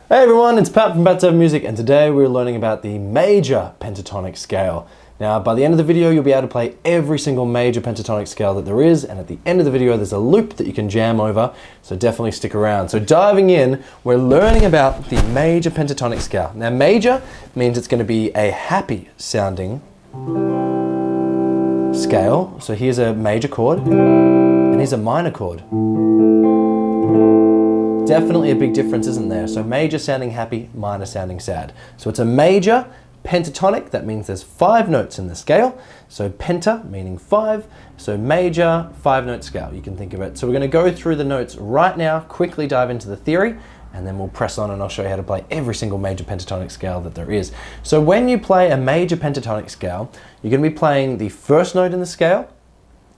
Hey everyone, it's Pat from Pentatonic Music, and today we're learning about the major pentatonic scale. Now, by the end of the video, you'll be able to play every single major pentatonic scale that there is, and at the end of the video, there's a loop that you can jam over, so definitely stick around. So diving in, we're learning about the major pentatonic scale. Now, major means it's going to be a happy sounding scale. So here's a major chord, and here's a minor chord. Definitely a big difference, isn't there? So major sounding happy, minor sounding sad. So it's a major pentatonic, that means there's 5 notes in the scale. So penta meaning 5, so major 5-note scale, you can think of it. So we're going to go through the notes right now, quickly dive into the theory, and then we'll press on and I'll show you how to play every single major pentatonic scale that there is. So when you play a major pentatonic scale, you're going to be playing the first note in the scale,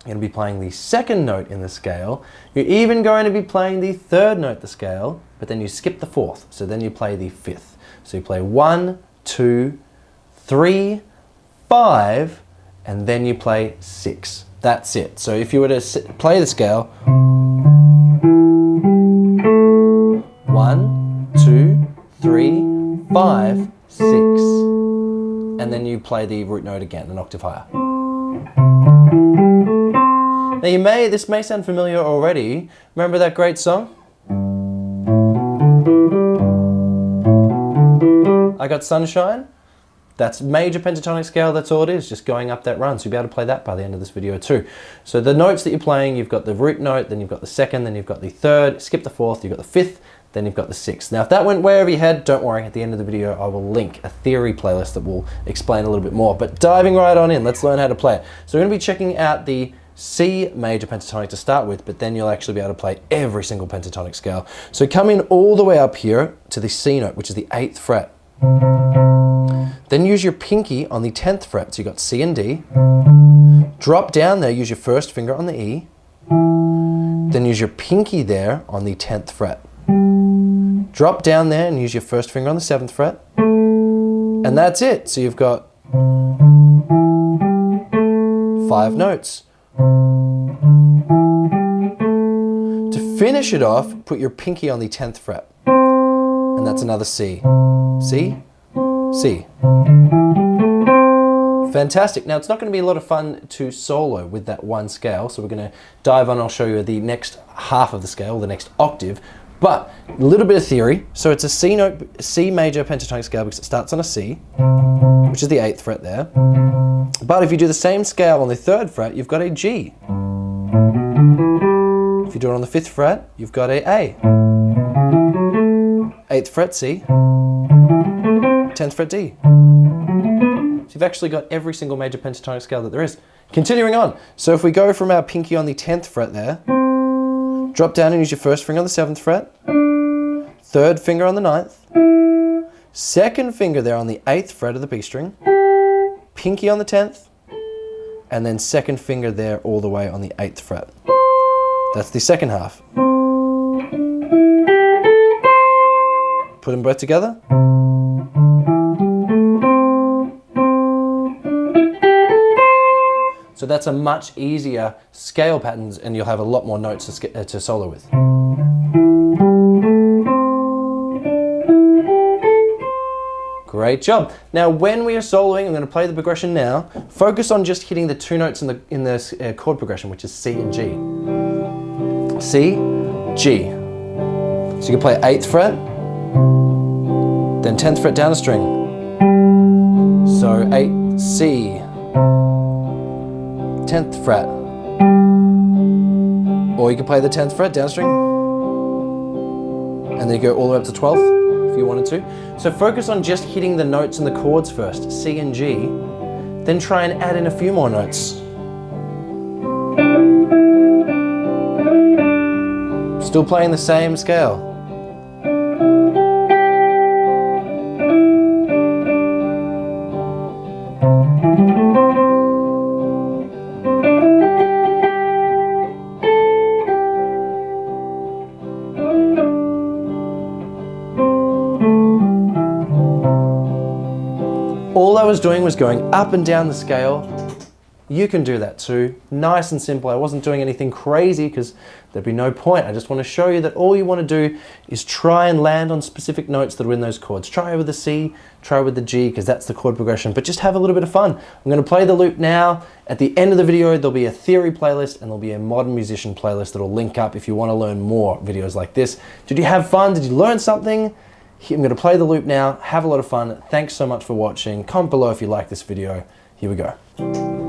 you're going to be playing the second note in the scale. You're even going to be playing the third note of the scale, but then you skip the fourth. So then you play the fifth. So you play 1, 2, 3, 5, and then you play 6. That's it. So if you were to play the scale, 1, 2, 3, 5, 6, and then you play the root note again, an octave higher. Now this may sound familiar already. Remember that great song? I Got Sunshine? That's major pentatonic scale, that's all it is, just going up that run. So you'll be able to play that by the end of this video too. So the notes that you're playing, you've got the root note, then you've got the second, then you've got the third, skip the fourth, you've got the fifth, then you've got the sixth. Now if that went way over your head, don't worry, at the end of the video I will link a theory playlist that will explain a little bit more. But diving right on in, let's learn how to play it. So we're going to be checking out the C major pentatonic to start with, but then you'll actually be able to play every single pentatonic scale. So come in all the way up here to the C note, which is the 8th fret. Then use your pinky on the 10th fret, so you've got C and D. Drop down there, use your first finger on the E. Then use your pinky there on the 10th fret. Drop down there and use your first finger on the 7th fret. And that's it. So you've got 5 notes. To finish it off, put your pinky on the 10th fret. And that's another C. C, C. Fantastic. Now it's not going to be a lot of fun to solo with that one scale, so we're going to dive on. I'll show you the next half of the scale, the next octave. But a little bit of theory. So it's a C note, C major pentatonic scale because it starts on a C, which is the 8th fret there. But if you do the same scale on the 3rd fret, you've got a G. If you do it on the 5th fret, you've got a A. 8th fret C, 10th fret D. So you've actually got every single major pentatonic scale that there is. Continuing on, so if we go from our pinky on the 10th fret there, drop down and use your first finger on the 7th fret, 3rd finger on the 9th, 2nd finger there on the 8th fret of the B string, pinky on the 10th, and then 2nd finger there all the way on the 8th fret. That's the second half. Put them both together. So that's a much easier scale patterns, and you'll have a lot more notes to solo with. Great job. Now when we are soloing, I'm going to play the progression now. Focus on just hitting the 2 notes in the chord progression, which is C and G. C, G. So you can play 8th fret, then 10th fret down a string. So 8, C, 10th fret. Or you can play the 10th fret down a string, and then you go all the way up to 12th if you wanted to. So focus on just hitting the notes and the chords first, C and G, then try and add in a few more notes. Still playing the same scale. All I was doing was going up and down the scale you can do that too. Nice and simple. I wasn't doing anything crazy because there'd be no point. I just want to show you that all you want to do is try and land on specific notes that are in those chords. Try with the C, try with the G, because that's the chord progression, but just have a little bit of fun. I'm going to play the loop now. At the end of the video, there'll be a theory playlist and there'll be a modern musician playlist that'll link up if you want to learn more videos like this. Did you have fun? Did you learn something? I'm going to play the loop now. Have a lot of fun. Thanks so much for watching. Comment below if you like this video. Here we go.